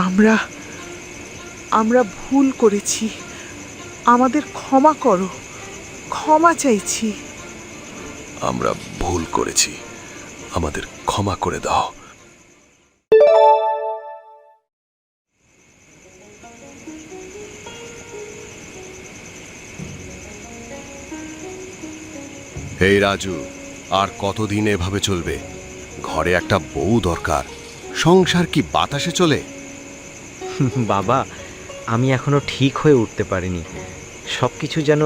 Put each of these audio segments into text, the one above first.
আমরা আমরা ভুল করেছি, আমাদের ক্ষমা করো, ক্ষমা চাইছি। আমরা ভুল করেছি, আমাদের ক্ষমা করে দাও। এই রাজু, আর কতদিন এভাবে চলবে? ঘরে একটা বউ দরকার, সংসার কি বাতাসে চলে? বাবা, আমি এখনো ঠিক হয়ে উঠতে পারিনি। সব কিছু যেন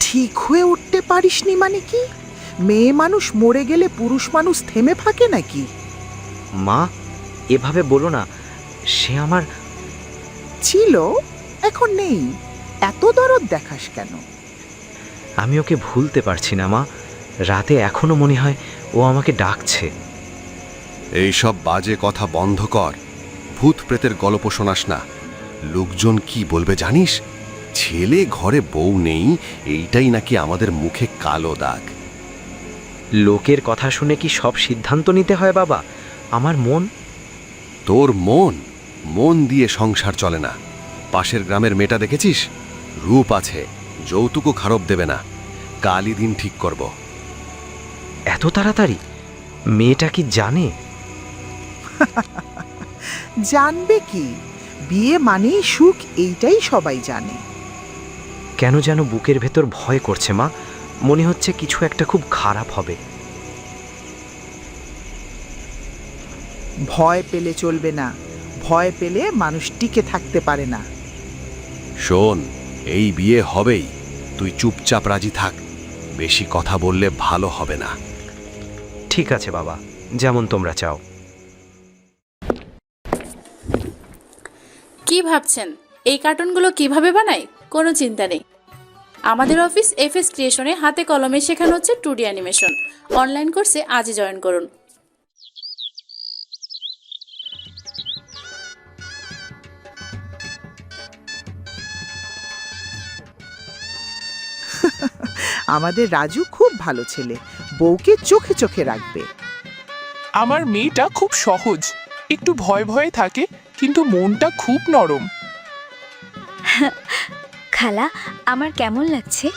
ঠিক হয়ে উঠতে পারিসনি মানে কি? মেয়ে মানুষ মরে গেলে পুরুষ মানুষ থেমে থাকে নাকি? মা, এভাবে বলো না। সে আমার ছিল, এখন নেই। এত দরদ দেখাস কেন? আমি ওকে ভুলতে পারছি না মা। রাতে এখনো মনে হয় ও আমাকে ডাকছে। এইসব বাজে কথা বন্ধ কর। ভূত প্রেতের গল্প শোনাস না। লোকজন কি বলবে জানিস? ছেলে ঘরে বউ নেই, এইটাই নাকি আমাদের মুখে কালো দাগ। লোকের কথা শুনে কি সব সিদ্ধান্ত নিতে হয় বাবা? আমার মন তোর মন, মন দিয়ে সংসার চলে না। পাশের গ্রামের মেয়েটা দেখেছিস? রূপ আছে, যৌতুকও খারাপ দেবে না। কালই দিন ঠিক করব। এত তাড়াতাড়ি? মেয়েটা কি জানে? জানবে কি? বিয়ে মানেই সুখ, এইটাই সবাই জানে। কেন যেন বুকের ভেতর ভয় করছে মা। মনে হচ্ছে কিছু একটা খুব খারাপ হবে। ভয় পেলে চলবে না। ভয় পেলে মানুষ টিকে থাকতে পারে না। শোন, এই বিয়ে হবেই। তুই চুপচাপ রাজি থাক। বেশি কথা বললে ভালো হবে না। ঠিক আছে বাবা, যেমন তোমরা চাও। কি ভাবছেন এই কার্টুনগুলো কিভাবে বানাই? কোনো চিন্তা নেই। আমাদের অফিস এফএস ক্রিয়েশনে হাতে কলমে শেখানো হচ্ছে 2D অ্যানিমেশন। অনলাইন কোর্সে আজই জয়েন করুন। আমাদের রাজু খুব ভালো ছেলে, বউকে চোখে চোখে রাখবে। আমার মেয়েটা খুব সহজ, একটু ভয় ভয়ে থাকে, কিন্তু মনটা খুব নরম। খালা, আমার কেমন লাগছে?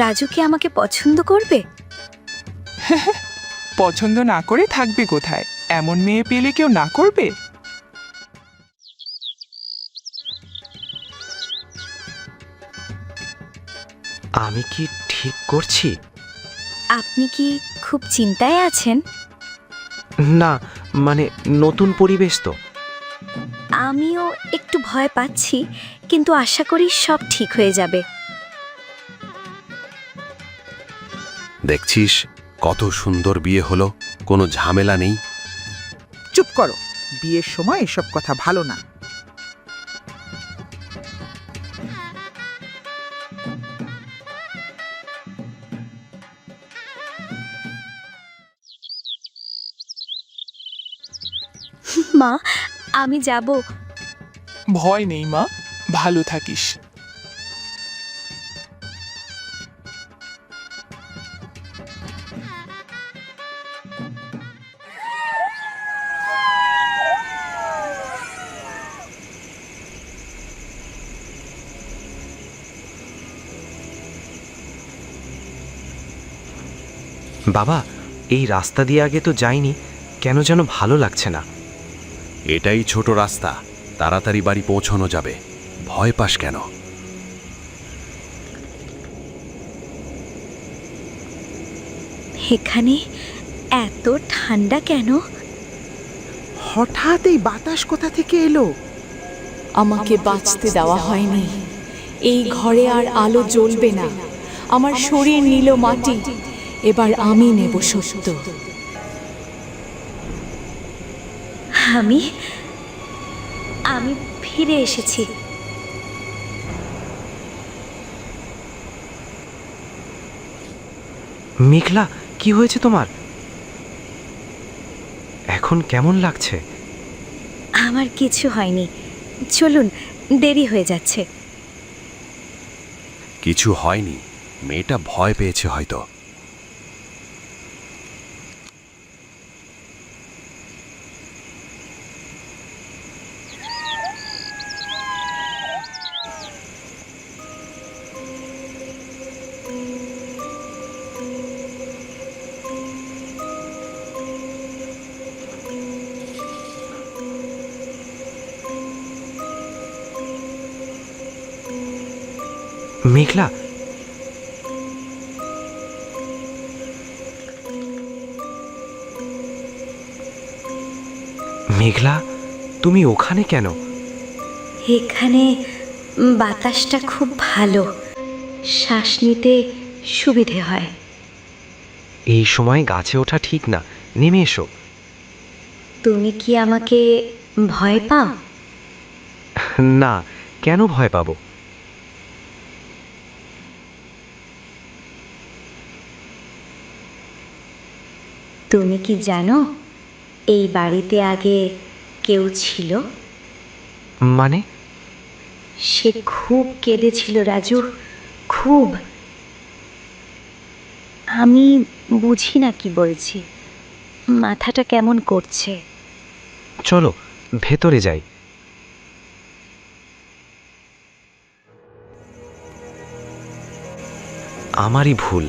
রাজু কি আমাকে পছন্দ করবে? পছন্দ না করে থাকবে কোথায়? এমন মেয়ে পেলে কেউ না করবে? আমি কি ঠিক করছি? আপনি কি খুব চিন্তায় আছেন? না, মানে নতুন পরিবেশ তো। আমিও একটু ভয় পাচ্ছি, কিন্তু আশা করি সব ঠিক হয়ে যাবে। দেখছিস কত সুন্দর বিয়ে হলো, কোনো ঝামেলা নেই। চুপ করো, বিয়ের সময় এসব কথা ভালো না। মা, আমি যাব। ভয় নেই মা, ভালো থাকিস। বাবা, এই রাস্তা দিয়ে আগে তো যাইনি, কেন যেন ভালো লাগছে না। এটাই ছোট রাস্তা, তাড়াতাড়ি বাড়ি পৌঁছানো যাবে। ভয় পাস কেন? এখানে এত ঠান্ডা কেন? হঠাৎ এই বাতাস কোথা থেকে এলো? আমাকে বাঁচতে দেওয়া হয়নি। এই ঘরে আর আলো জ্বলবে না। আমার শরীর নিল মাটি, এবার আমি নেব সত্য। আমি আমি ফিরে এসেছি। মেঘলা, কি হয়েছে তোমার? এখন কেমন লাগছে? আমার কিছু হয়নি, চলুন, দেরি হয়ে যাচ্ছে। কিছু হয়নি, মেয়েটা ভয় পেয়েছে হয়তো। মেঘলা, মেঘলা, তুমি ওখানে কেন? এখানে বাতাসটা খুব ভালো, শ্বাস নিতে সুবিধে হয়। এই সময় গাছে ওঠা ঠিক না, নেমে এসো। তুমি কি আমাকে ভয় পাও? না, কেন ভয় পাবো? তুমি কি জানো এই বাড়িতে আগে কেউ ছিল? মানে? সে খুব কেঁদেছিল রাজু, খুব। আমি বুঝি না কি বলছি, মাথাটা কেমন করছে। চলো ভেতরে যাই। আমারই ভুল।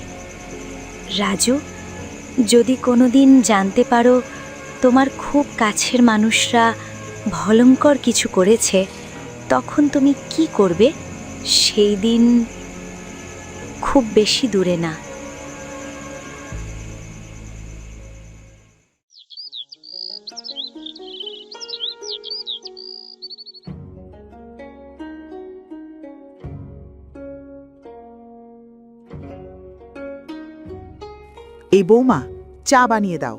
রাজু, যদি কোনোদিন জানতে পারো তোমার খুব কাছের মানুষরা ভয়ঙ্কর কিছু করেছে, তখন তুমি কি করবে? সেই দিন খুব বেশি দূরে না। এই বৌমা, চা বানিয়ে দাও,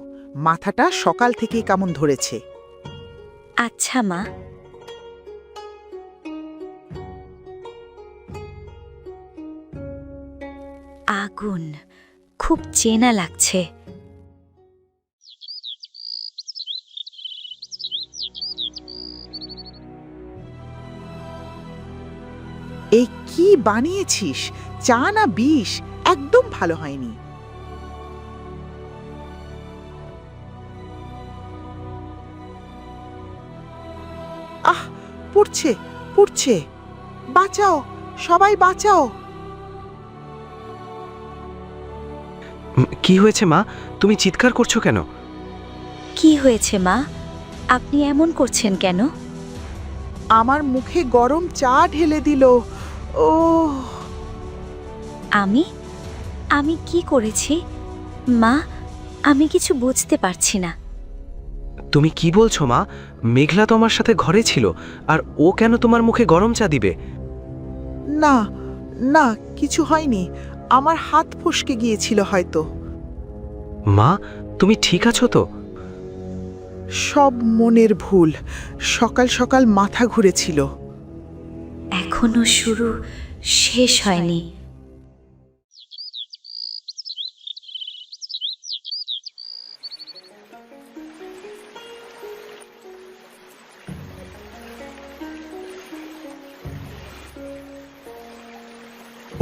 মাথাটা সকাল থেকেই কেমন ধরেছে। আচ্ছা মা। আগুন খুব চেনা লাগছে। এই কি বানিয়েছিস? চা না বিষ? একদম ভালো হয়নি। আহ, পুড়ছে পুড়ছে, বাঁচাও, সবাই বাঁচাও। কি হয়েছে মা? তুমি চিৎকার করছো কেন? কি হয়েছে মা? আপনি এমন করছেন কেন? আমার মুখে গরম চা ঢেলে দিল। ও, আমি আমি কি করেছি মা? আমি কিছু বুঝতে পারছি না। তুমি কি বলছো মা? মেঘলা তো আমার সাথে ঘরে ছিল, আর ও কেন তোমার মুখে গরম চা দিবে? না না, কিছু হয়নি, আমার হাত ফসকে গিয়েছিল হয়তো। মা, তুমি ঠিক আছো তো? সব মনের ভুল, সকাল সকাল মাথা ঘুরেছিল। এখনো শুরু শেষ হয়নি।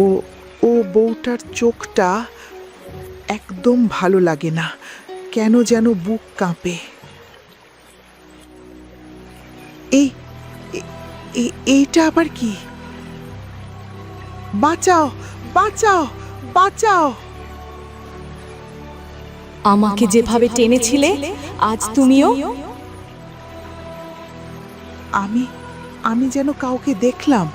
ও ও বউটার চোখটা একদম ভালো লাগে না, কেন যেন বুক কাঁপে। এই এইটা আবার কি? বাঁচাও বাঁচাও বাঁচাও! আমাকে যেভাবে টেনেছিলে আজ তুমিও। আমি আমি যেন কাউকে দেখলাম।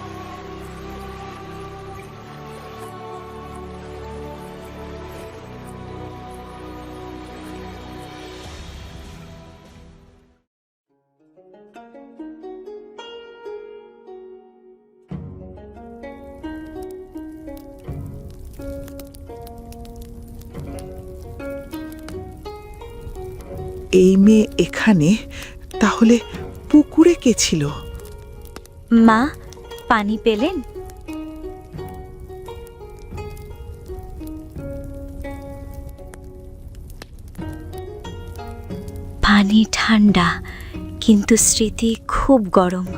এই মেয়ে এখানে, তাহলে পুকুরে কে ছিল? মা, পানি পেলেন? পানি ঠান্ডা, কিন্তু স্মৃতি খুব গরম।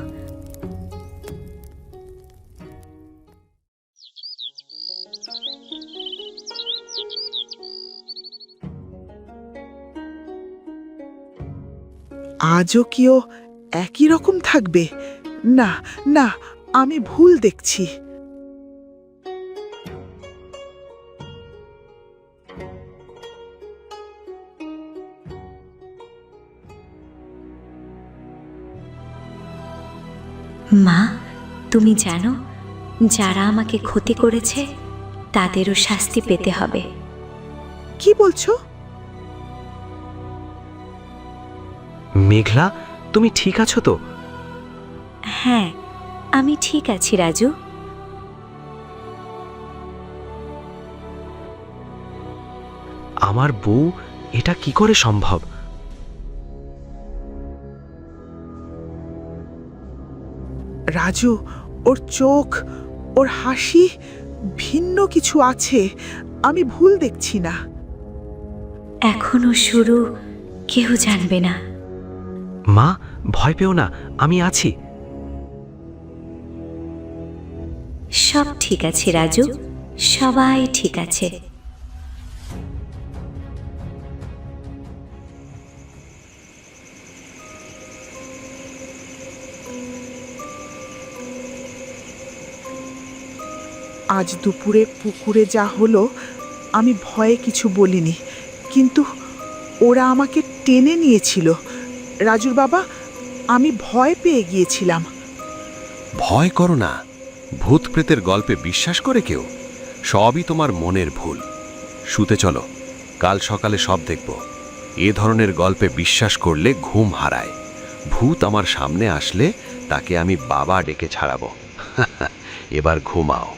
আজও কি ও একই রকম থাকবে? না না, আমি ভুল দেখছি। মা, তুমি জানো যারা আমাকে ক্ষতি করেছে তাদেরও শাস্তি পেতে হবে। কি বলছো? মেঘলা, তুমি ঠিক আছো তো? হ্যাঁ, আমি ঠিক আছি রাজু। আমার বউ, এটা কি করে সম্ভব? রাজু, ওর চোখ, ওর হাসি, ভিন্ন কিছু আছে। আমি ভুল দেখছি না। এখনো শুরু, কেউ জানবে না। মা, ভয় পেও না, আমি আছি। সব ঠিক আছে রাজু, সবাই ঠিক আছে। আজ দুপুরে পুকুরে যা হলো, আমি ভয়ে কিছু বলিনি, কিন্তু ওরা আমাকে টেনে নিয়েছিল। রাজুর বাবা, আমি ভয় পেয়ে গিয়েছিলাম। ভয় করো না। ভূত প্রেতের গল্পে বিশ্বাস করে কেউ? সবই তোমার মনের ভুল। শুতে চলো, কাল সকালে সব দেখব। এ ধরনের গল্পে বিশ্বাস করলে ঘুম হারায়। ভূত আমার সামনে আসলে তাকে আমি বাবা ডেকে ছাড়াবো। এবার ঘুমাও।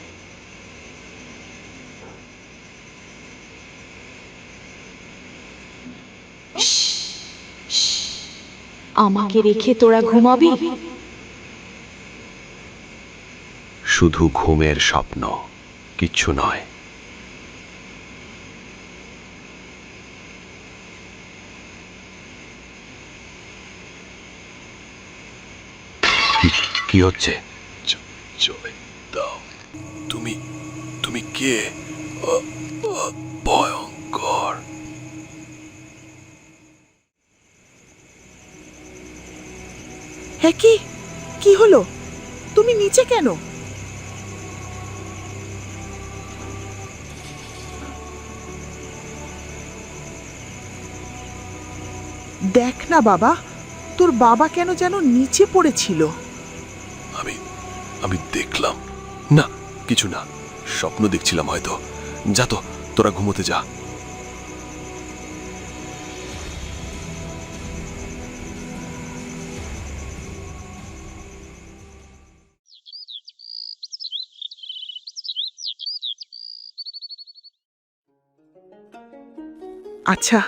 আমাকে রেখে তোরা ঘুমাবি? শুধু ঘুমের স্বপ্ন, কিচ্ছু নয়। কি হচ্ছে? চলে দাও। তুমি তুমি কে? ভয়ঙ্কর। হ্যাঁ, কি হলো? তুমি নিচে কেন? দেখ না বাবা, তোর বাবা কেন যেন নিচে পড়েছিল। আমি দেখলাম না, কিছু না, স্বপ্ন দেখছিলাম হয়তো। যা তো, তোরা ঘুমোতে যা। আচ্ছা,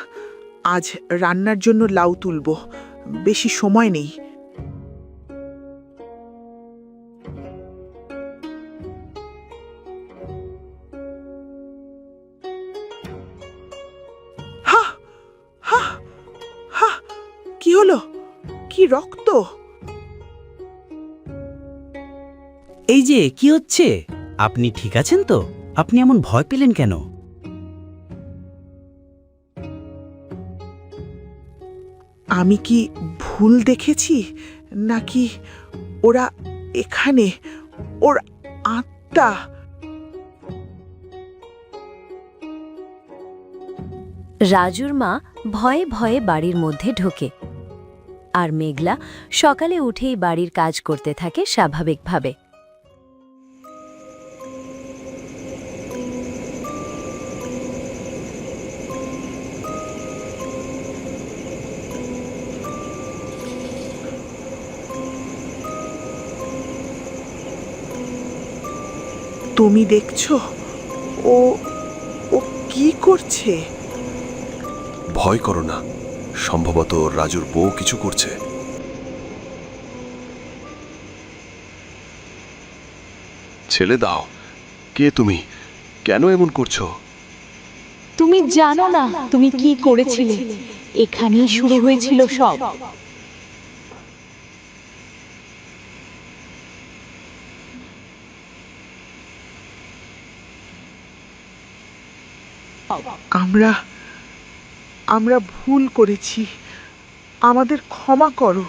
আজ রান্নার জন্য লাউ তুলবো, বেশি সময় নেই। হা হা হা, কি হলো? কি রক্ত! এই যে কি হচ্ছে? আপনি ঠিক আছেন তো? আপনি এমন ভয় পেলেন কেন? আমি কি ভুল দেখেছি, নাকি ওরা এখানে, ওর আত্মা? রাজুর মা ভয়ে ভয়ে বাড়ির মধ্যে ঢোকে, আর মেঘলা সকালে উঠেই বাড়ির কাজ করতে থাকে স্বাভাবিকভাবে। তুমি দেখছো ও ও কি করছে? ভয় করো না, সম্ভবত রাজুর বউ কিছু করছে। ছেলে দাও। কে তুমি? কেন এমন করছো? তুমি জানো না তুমি কি করেছিলে? এখানেই শুরু হয়েছিল সব। আমরা ভুল করেছি, আমাদের ক্ষমা করো,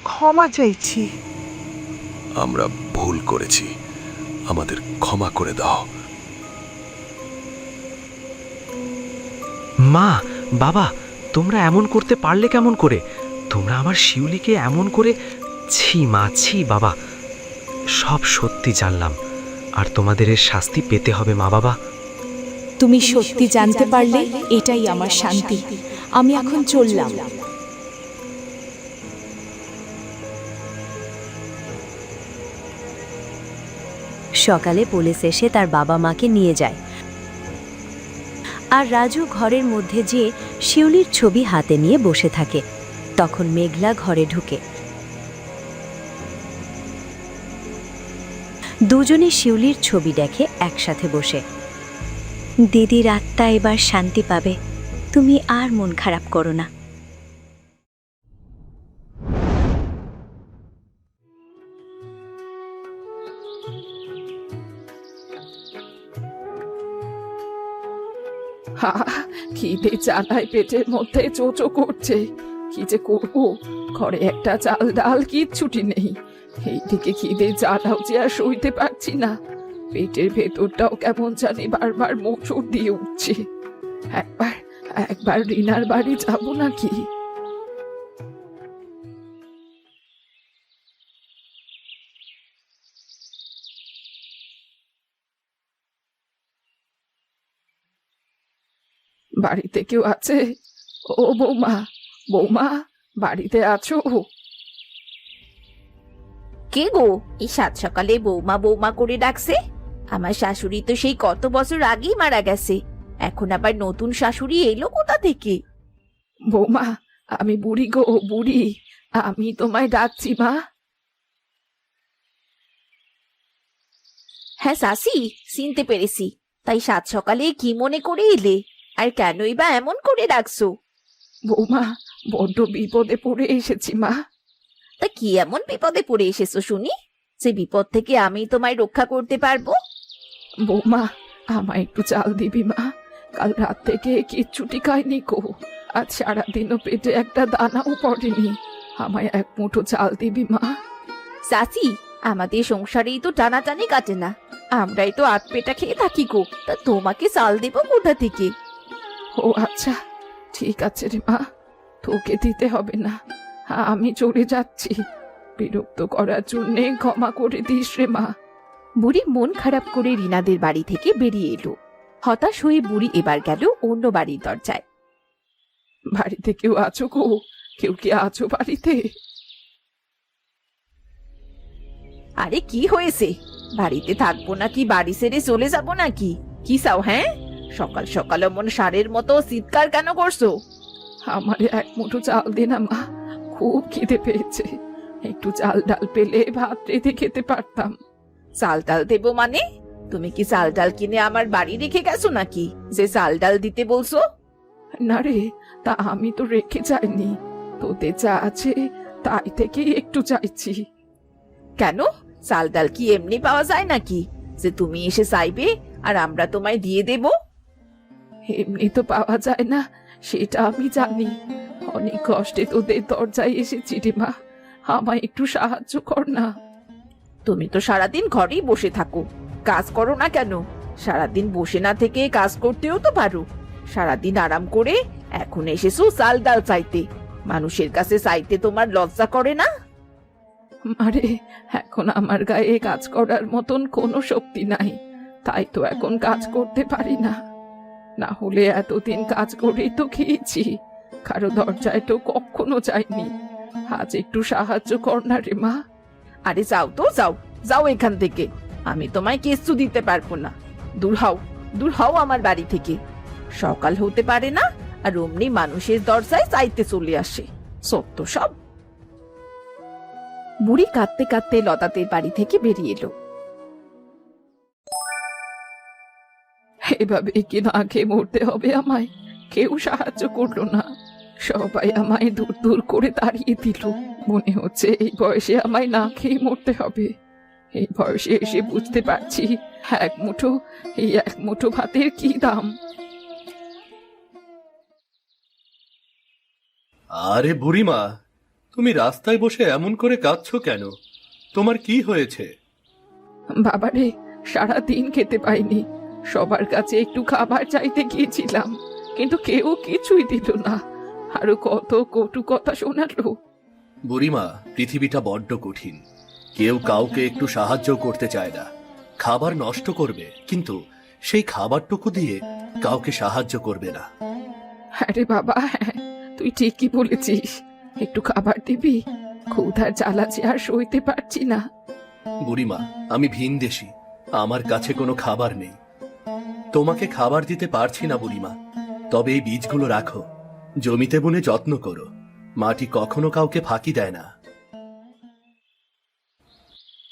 ক্ষমা চাইছি। আমরা ভুল করেছি, আমাদের ক্ষমা করে দাও। মা, বাবা, তোমরা এমন করতে পারলে কেমন করে? তোমরা আমার শিউলিকে এমন করে... ছি মা, ছি বাবা, সব সত্যি জানলাম। আর তোমাদের এর শাস্তি পেতে হবে মা বাবা। তুমি সত্যি জানতে পারলে এটাই আমার শান্তি। আমি এখন চললাম। সকালে পুলিশ এসে তার বাবা মাকে নিয়ে যায়, আর রাজু ঘরের মধ্যে যেয়ে শিউলির ছবি হাতে নিয়ে বসে থাকে। তখন মেঘলা ঘরে ঢুকে। দুজনে শিউলির ছবি দেখে একসাথে বসে। দিদির আত্মা এবার শান্তি পাবে, তুমি আর মন খারাপ করো না। খিদে জ্বালায় পেটের মধ্যে চোচো করছে। কি যে করবো, ঘরে একটা চাল ডাল কিচ্ছুটি নেই। এইদিকে খিদে জ্বালাও যে আর সইতে পারছি না। পেটের ভেতরটাও কেমন জানি বারবার মোচড় দিয়ে উঠছে। একবার রিনার বাড়ি যাবো নাকি? বাড়িতে কেউ আছে? ও বৌমা, বৌমা বাড়িতে আছো? কে গো এই সাত সকালে বৌমা বৌমা করে ডাকছে? আমার শাশুড়ি তো সেই কত বছর আগেই মারা গেছে, এখন আবার নতুন শাশুড়ি এলো কোথা থেকে? বৌমা আমি বুড়ি গো, বুড়ি, আমি তোমায় ডাকছি মা। হ্যাঁ শাসি, চিনতে পেরেছি। তাই সাত সকালে কি মনে করে এলে, আর কেনই বা এমন করে ডাকছো? বৌমা বড্ড বিপদে পড়ে এসেছি মা। তা কি এমন বিপদে পড়ে এসেছো শুনি, যে বিপদ থেকে আমি তোমায় রক্ষা করতে পারবো? বৌমা আমায় একটু চাল দিবি মা, কাল রাত থেকে কিচ্ছুটি খাইনি গো, আজ সারাদিনও পেটে একটা দানাও পড়েনি, আমায় এক মুঠো চাল দিবি মা। চাচি, আমাদের সংসারেই তো টানাটানি কাটে না, আমরাই তো আট পেটা খেয়ে থাকি গো, তা তোমাকে চাল দেবো কোথা থেকে? ও আচ্ছা ঠিক আছে রে মা, তোকে দিতে হবে না, আমি চলে যাচ্ছি, বিরক্ত করার জন্যে ক্ষমা করে দিস রে মা। বুড়ি মন খারাপ করে রিনাদের বাড়ি থেকে বেরিয়ে এলো। হতাশ হয়ে বুড়ি এবার গেল অন্য বাড়ির দরজায়। বাড়িতে কেউ আছো গো? কেউ কি আছো বাড়িতে? আরে কি হয়েছে, বাড়িতে থাকবো নাকি বাড়ি ছেড়ে চলে যাবো নাকি? কি চাও? হ্যাঁ, সকাল সকাল মন সারের মতো চিৎকার কেন করছো? আমার এক মুঠো চাল দে না মা, খুব খিদে পেয়েছে, একটু চাল ডাল পেলে ভাত রেঁধে খেতে পারতাম। চাল ডাল দেবো মানে? তুমি কি চাল ডাল কিনে আমার বাড়ি রেখে গেছো নাকি যে চাল ডাল দিতে বলছো? না রে, তা আমি তো রেখে যাইনি, তোদের যা আছে তাই থেকে একটু চাইছি। কেন, চাল ডাল কি এমনি পাওয়া যায় নাকি যে তুমি এসে চাইবে আর আমরা তোমায় দিয়ে দেব? এমনি তো পাওয়া যায় না, সেটা আমি জানি, অনেক কষ্টে তোদের দরজায় এসেছি রে মা, আমায় একটু সাহায্য কর না। তুমি তো সারাদিন ঘরেই বসে থাকো, কাজ করো না কেন? সারাদিন বসে না থেকে কাজ করতেও তো পারো। সারাদিন আরাম করে এখন এসেছো চাল ডাল চাইতে, মানুষের কাছে চাইতে তোমার লজ্জা করে না? মারে, এখন আমার গায়ে কাজ করার মতন কোনো শক্তি নাই, তাই তো এখন কাজ করতে পারি না, না হলে এতদিন কাজ করেই তো খেয়েছি, কারো দরজায় তো কখনো যাইনি, আজ একটু সাহায্য কর না রে মা। আরে যাও তো, যাও যাও এখান থেকে, আমি তোমায় কিচ্ছু দিতে পারবো না। দূর হও, দূর হও আমার বাড়ি থেকে। সকাল হতে পারে না আর অমনি মানুষের দরজায় চাইতে চলে আসে, সত্য সব। বুড়ি কাঁদতে কাঁদতে লতাদের বাড়ি থেকে বেরিয়ে এলো। এভাবে কি না খেয়ে মরতে হবে আমায়? কেউ সাহায্য করলো না, সবাই আমায় দূর দূর করে তাড়িয়ে দিল। মনে হচ্ছে এই বয়সে আমায় না খেয়ে মরতে হবে। এই বয়সে এসে বুঝতে পারছি এক মুঠো ভাতের কি দাম। আরে বুড়িমা, তুমি রাস্তায় বসে এমন করে কাঁদছো কেন? তোমার কি হয়েছে? বাবারে, সারা দিন খেতে পাইনি, সবার কাছে একটু খাবার চাইতে গিয়েছিলাম, কিন্তু কেউ কিছুই দিল না, আরো কত কটু কথা শোনালো। বুড়িমা, পৃথিবীটা বড্ড কঠিন, কেউ কাউকে একটু সাহায্য করতে চায় না, খাবার নষ্ট করবে, কিন্তু সেই খাবারটুকু দিয়ে কাউকে সাহায্য করবে না। আরে বাবা, হ্যাঁ, তুই ঠিকই বলেছিস। একটু খাবার দিবি? ক্ষুধার জ্বালা যে আর সইতে পারছি না। বুড়িমা, আমি ভিনদেশী, আমার কাছে কোনো খাবার নেই। তোমাকে খাবার দিতে পারছি না বুড়িমা, তবে এই বীজগুলো রাখো, জমিতে বুনে যত্ন করো। মাটি কখনো কাউকে ফাঁকি দেয় না।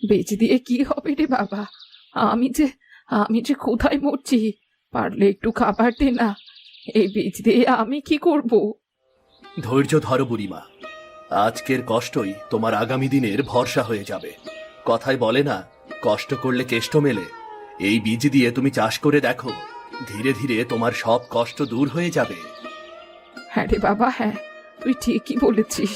বীজ দিয়ে কি হবে রে বাবা? আমি যে কোথায় মরছি। পারলে একটু খাবার দে না। এই বীজ দিয়ে আমি কি করব? ধৈর্য ধরো বুড়িমা, আজকের কষ্টই তোমার আগামী দিনের ভরসা হয়ে যাবে। কথায় বলে না, কষ্ট করলে কেষ্ট মেলে। এই বীজ দিয়ে তুমি চাষ করে দেখো, ধীরে ধীরে তোমার সব কষ্ট দূর হয়ে যাবে। হ্যাঁ রে বাবা, হ্যাঁ, তুই ঠিকই বলেছিস।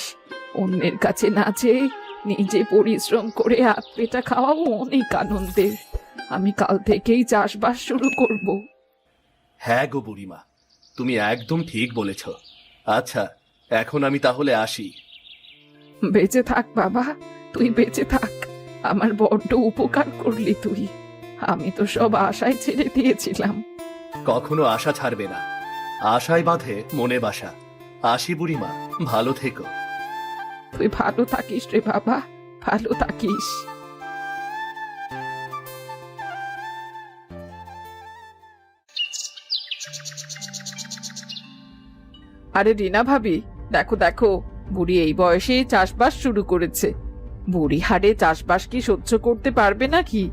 অন্যের কাছে না চেয়ে নিজে পরিশ্রম করে হাত পেটা খাওয়াও অনেক আনন্দের। আমি কাল থেকেই চাষবাস শুরু করব। হ্যাঁ গো বুড়িমা, তুমি একদম ঠিক বলেছ। আচ্ছা, এখন আমি তাহলে আসি। বেঁচে থাক বাবা, তুই বেঁচে থাক। আমার বড্ড উপকার করলি তুই। আমি তো সব আশায় ছেড়ে দিয়েছিলাম। কখনো আশা ছাড়বে না, আশায় বাঁধে মনে বাসা। আসি বুড়িমা, ভালো থেকো। তুই ভালো থাকিস রে বাবা, ভালো থাকিস। আরে রিনা ভাবি, দেখো দেখো, বুড়ি এই বয়সে চাষবাস শুরু করেছে। বুড়ি হারে চাষবাস কি সহ্য করতে পারবে নাকি?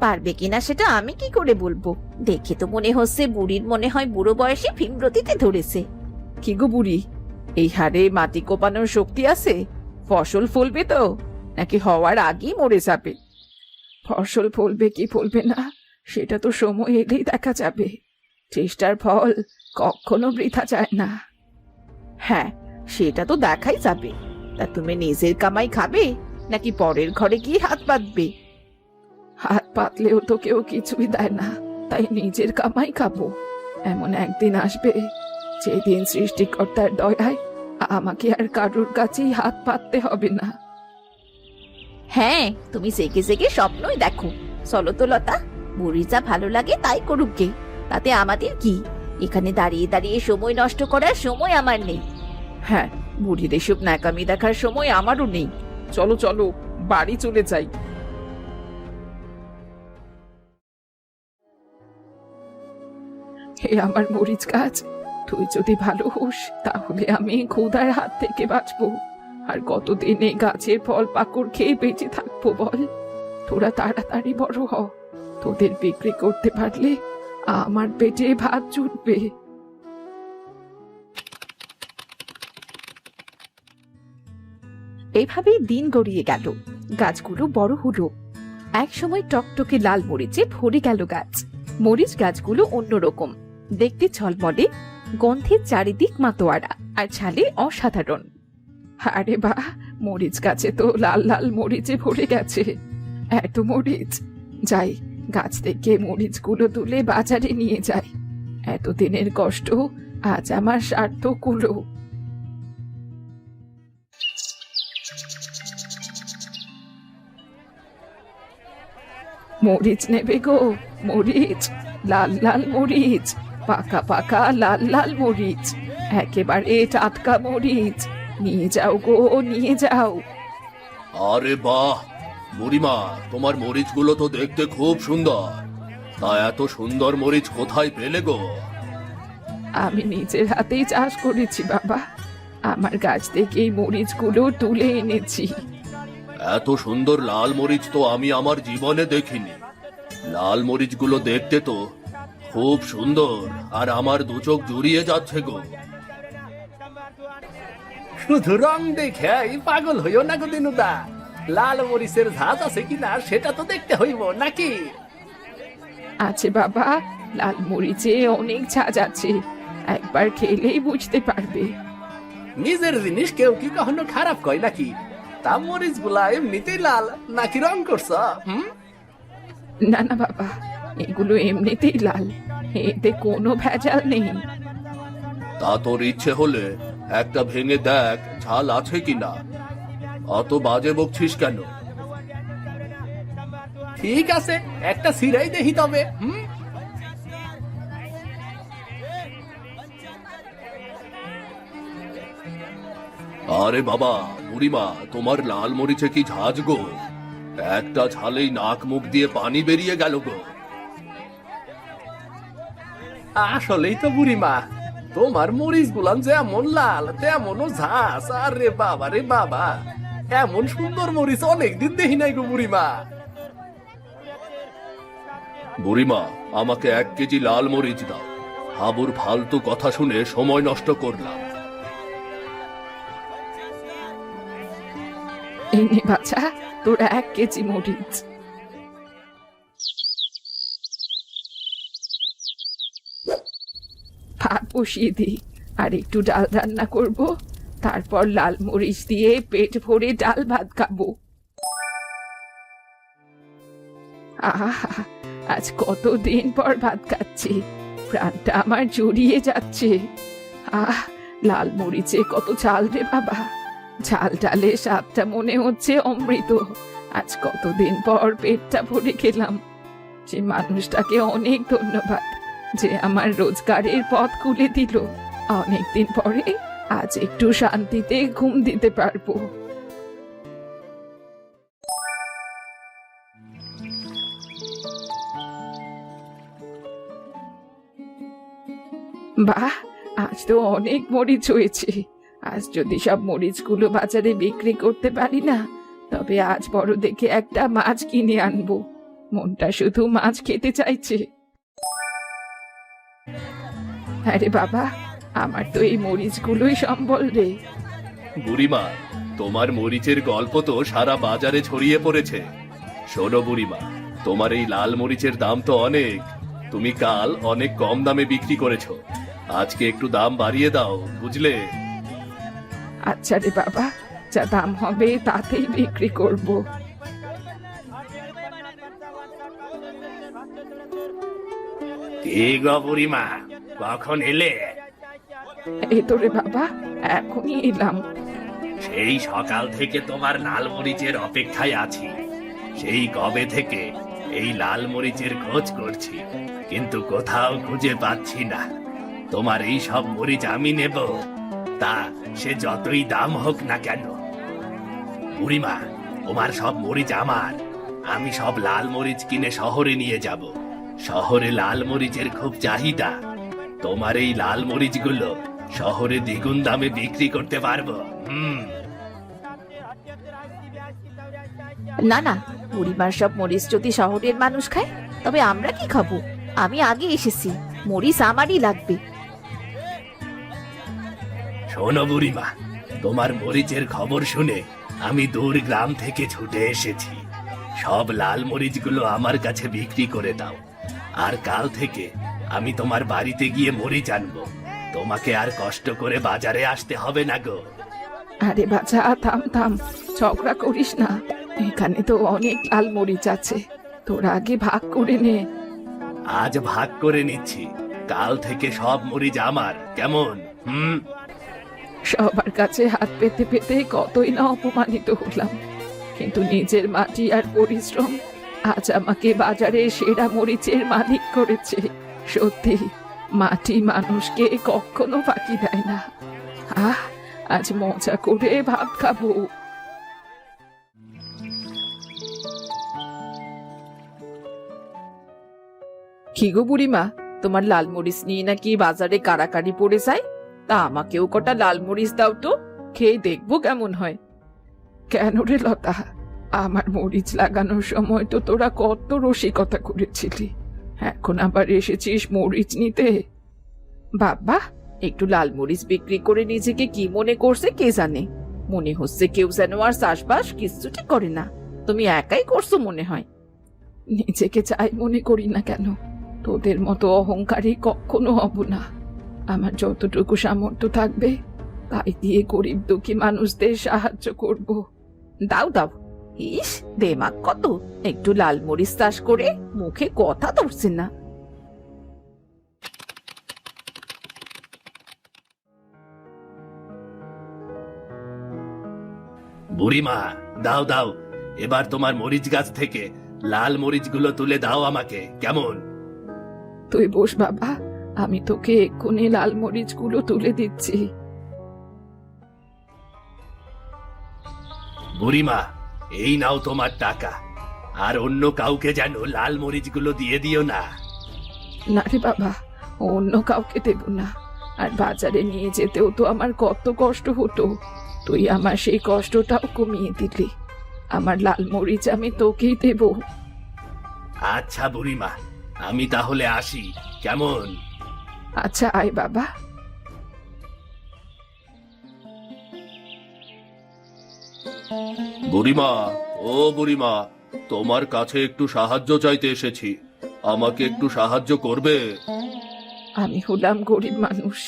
পারবে কিনা সেটা আমি কি করে বলবো? দেখে তো মনে হচ্ছে বুড়ির মনে হয় বুড়ো বয়সে ভীমরতিতে ধরেছে। কি গো বুড়ি, এই হারে মাটি কোপানোর শক্তি আছে? ফসল ফলবে তো, নাকি হওয়ার আগেই মরে যাবে? ফসল ফলবে কি ফলবে না সেটা তো সময় এলেই দেখা যাবে। চেষ্টার ফল কখনো বৃথা যায় না। হ্যাঁ, সেটা তো দেখাই যাবে। তা তুমি নিজের কামাই খাবে, নাকি পরের ঘরে গিয়ে হাত পাতবে? হাত পাতলেও তো কেউ কিছুই দেয় না, তাই নিজের কামাই খাবো। এমন একদিন আসবে যেদিন সৃষ্টিকর্তার দয়ায় আমাকে আর কারুর কাছেই হাত পাততে হবে না। হ্যাঁ, তুমি জেগে জেগে স্বপ্নই দেখো। চলো তো লতা, বুড়ি যা ভালো লাগে তাই করুক গে, তাতে আমাদের কি? এখানে দাঁড়িয়ে দাঁড়িয়ে সময় নষ্ট করার সময় আমার নেই। হ্যাঁ, বুড়ির এসব ন্যাকামি দেখার সময় আমারও নেই। চলো চলো, বাড়ি চলে যাই। হে আমার মরিচ গাছ, তুই যদি ভালো হোস তাহলে আমি ক্ষুধার হাত থেকে বাঁচবো। আর কতদিন এই গাছের ফল পাকড় খেয়ে বেঁচে থাকবো বল? তোরা তাড়াতাড়ি বড় হ, তোদের বিক্রি করতে পারলে আমার পেটে ভাত জুটবে। এভাবেই দিন গড়িয়ে গেল। গাছগুলো বড় হলো। এক সময় টকটকে লাল মরিচে ভরে গেল গাছ। মরিচ গাছগুলো অন্যরকম, দেখতে ঝলমলে, গন্ধে চারিদিক মাতোয়ারা, আর ছালে অসাধারণ। আরে বাহ, মরিচ গাছে তো লাল লাল মরিচে ভরে গেছে। এত মরিচ! যাই, গাছ থেকে মরিচগুলো তুলে বাজারে নিয়ে যাই। এতদিনের কষ্ট আজ আমার সার্থক হলো। মরিচ নেবে গো? মরিচ, লাল লাল মরিচ, পাকা পাকা লাল লাল মরিচ, একেবারে টাটকা মরিচ। নিয়ে যাও গো, নিয়ে যাও। আরে বাহ বুড়িমা, তোমার মরিচগুলো তো দেখতে খুব সুন্দর। তা এত সুন্দর মরিচ কোথায় পেলে গো? আমি নিজের হাতেই চাষ করেছি বাবা। আমার গাছ থেকে এই মরিচগুলো তুলে এনেছি। এত সুন্দর লাল মরিচ তো আমি আমার জীবনে দেখিনি। লাল মরিচগুলো দেখতে তো খুব সুন্দর, আর আমার দু চোখ জুড়িয়ে যাচ্ছে গো। শুধু রং দেখে পাগল হইও না গো দিনুদা। লাল মরিচের ঝাঁজ আছে কিনা সেটা তো দেখতে হইব নাকি? আছে বাবা, লাল মরিচে অনেক ঝাঁজ আছে, একবার খেলেই বুঝতে পারবে। নিজের জিনিস কেউ কি কখনো খারাপ কয় নাকি? তা মরিচ গুলা এমনিতেই লাল নাকি রং করছ? না না বাবা, এগুলো এমনিতেই লাল, এতে কোনো ভেজাল নেই। তা তোর ইচ্ছে হলে একটা ভেঙে দেখ ঝাল আছে কিনা। অত বাজে বকছিস কেন? ঠিক আছে, একটা সিরাই দেখি তবে। আরে বাবা, বুড়িমা, তোমার লাল মরিচে কি ঝাঁজ গো? একটা ঝালেই নাক মুখ দিয়ে পানি বেরিয়ে গেল গো। আসলেই তো বুড়িমা, তোমার মরিচ গুলান যেমন লাল তেমনও ঝাঁস। আরে বাবা রে বাবা, এমন সুন্দর মরিচ অনেকদিন দেখি নাই গো বুড়িমা। বুড়িমা, আমাকে 1 কেজি লাল মরিচ দাও। হাবুর ফালতু কথা শুনে সময় নষ্ট করলাম। এই নে বাছা, তোর 1 কেজি মরিচ। ভাত বসিয়ে দি, আর একটু ডাল রান্না করব, তারপর লাল মরিচ দিয়ে পেট ভরে ডাল ভাত খাবো। আহা, আজ কতদিন পর ভাত খাচ্ছি, প্রাণটা আমার জড়িয়ে যাচ্ছে। আহ, লাল মরিচে কত ঝাল রে বাবা, ঝাল ডালে স্বাদটা মনে হচ্ছে অমৃত। আজ কতদিন পর পেটটা ভরে খেলাম। যে মানুষটাকে অনেক ধন্যবাদ, যে আমার রোজগারের পথ খুলে দিল। অনেকদিন পরে আজ একটু শান্তিতে ঘুম দিতে পারবো। বাহ, আজ তো অনেক মরিচ হয়েছে। আজ যদি সব মরিচগুলো বাজারে বিক্রি করতে পারি না, তবে আজ বড় দেখে একটা মাছ কিনে আনবো। মনটা শুধু মাছ খেতে চাইছে। আরে বাবা, আমার তো এই মরিচগুলোই সম্বল রে। বুড়িমা, তোমার মরিচের গল্প তো সারা বাজারে ছড়িয়ে পড়েছে। শোনো বুড়িমা, তোমার এই লাল মরিচের দাম তো অনেক। তুমি কাল অনেক কম দামে বিক্রি করেছো, আজকে একটু দাম বাড়িয়ে দাও, বুঝলে? আচ্ছা রে বাবা, যা দাম হবে তাতেই বিক্রি করব। কি গো বুড়িমা, কখন এলে? এই তো রে বাবা, এখনই এলাম। সেই সকাল থেকে তোমার লাল মরিচের অপেক্ষায় আছি। সেই কবে থেকে এই লাল মরিচের খোঁজ করছি, কিন্তু কোথাও খুঁজে পাচ্ছি না। তোমার এই সব মরিচ আমি নেব, তা সে যতই দাম হোক না কেন। বুড়িমা, তোমার সব মরিচ আমার। আমি সব লাল মরিচ কিনে শহরে নিয়ে যাব। শহরে লাল মরিচের খুব চাহিদা। তোমার এই লাল মরিচগুলো শহরে দ্বিগুণ দামে বিক্রি করতে পারবো। না না, বুড়িমার সব মরিচ যদি শহরের মানুষ খায়, তবে আমরা কি খাবো? আমি আগে এসেছি, মরিচ আমারই লাগবে। শোনো বুড়িমা, তোমার মরিচের খবর শুনে আমি দূর গ্রাম থেকে ছুটে এসেছি। সব লাল মরিচগুলো আমার কাছে বিক্রি করে দাও, আর কাল থেকে আমি তোমার বাড়িতে গিয়ে মরিচ আনবো। তোমাকে আর কষ্ট করে বাজারে আসতে হবে না গো। আরে বাছা, থাম থাম, ঝগড়া করিস না। এখানে তো অনেক লাল মরিচ আছে, তোরা আগে ভাগ করে নে। আজ ভাগ করে নিচ্ছি, কাল থেকে সব মরিচ আমার, কেমন? সবার কাছে হাত পেতে পেতে কতই না অপমানিত হলাম, কিন্তু নিজের মাটি আর পরিশ্রম আজ আমাকে বাজারে সেরা মরিচের মালিক করেছে। সত্যি, মাটি মানুষকে কখনো ফাঁকি দেয় না। আহ, আজ মজা করে ভাত খাবো। কি গো বুড়িমা, তোমার লাল মরিচ নিয়ে নাকি বাজারে কারাকারি পড়ে যায়? তা আমাকেও কটা লাল মরিচ দাও তো, খেয়ে দেখবো কেমন হয়। কেন রে লতা, আমার মরিচ লাগানোর সময় তো তোরা কত রসিকতা করেছিলি, এখন আবার এসেছিস মরিচ নিতে? বাবা, একটু লাল মরিচ বিক্রি করে নিজেকে কি মনে করছে কে জানে। মনে হচ্ছে কেউ যেন আর চাষবাস কিছুটি করে না, তুমি একাই করছো মনে হয়। নিজেকে চাই মনে করি না কেন, তোদের মতো অহংকারী কখনো হব না। আমার যতটুকু সামর্থ্য থাকবে তাই দিয়ে গরিব দুঃখী মানুষদের সাহায্য করব। দাও দাও, ইস দেমাগ কত, একটু লাল মরিচ চাষ করে মুখে কথা ধরছে না। বুড়িমা, দাও দাও, এবার তোমার মরিচ গাছ থেকে লাল মরিচগুলো তুলে দাও আমাকে, কেমন? তুই বস বাবা, আমি তোকে এক্ষুনি লাল মরিচগুলো তুলে দিচ্ছি। বুড়িমা, এই নাও তোমার টাকা। আর অন্য কাউকে যেন লাল মরিচগুলো দিয়ে দিও না। না রে বাবা, অন্য কাউকে দেব না। আর বাজারে নিয়ে যেতেও তো আমার কত কষ্ট হতো, তুই আমার সেই কষ্টটাও কমিয়ে দিলি। আমার লাল মরিচ আমি তোকেই দেব। আচ্ছা বুড়িমা, আমি তাহলে আসি, কেমন? আচ্ছা আয় বাবা। বুড়িমা, ও বুড়িমা, তোমার কাছে একটু সাহায্য চাইতে এসেছি। আমাকে একটু সাহায্য করবে? আমি হলাম গরিব মানুষ,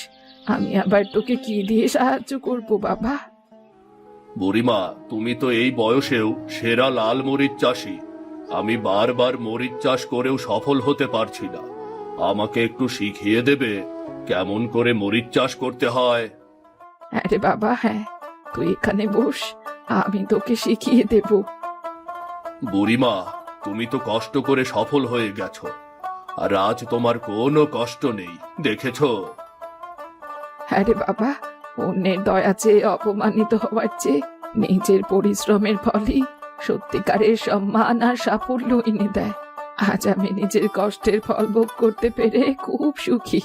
আমি আবার তোকে কি দিয়ে সাহায্য করব বাবা? বুড়িমা, তুমি তো এই বয়সেও সেরা লাল মরিচ চাষি। আমি বারবার মরিচ চাষ করেও সফল হতে পারছি না। আমাকে একটু শিখিয়ে দেবে কেমন করে মরিচ চাষ করতে হয়? আরে বাবা হ্যাঁ, তুই এখানে বস, আমি তোকে শিখিয়ে দেব। বুড়িমা, তুমি তো কষ্ট করে সফল হয়ে গেছো, আর আজ তোমার কোনো কষ্ট নেই, দেখেছো? হ্যাঁ রে বাবা, অন্যের দয়া চেয়ে অপমানিত হওয়ার চেয়ে নিজের পরিশ্রমের ফলই সত্যিকারের সম্মান আর সাফল্য এনে দেয়। আজ আমি নিজের কষ্টের ফল ভোগ করতে পেরে খুব সুখী।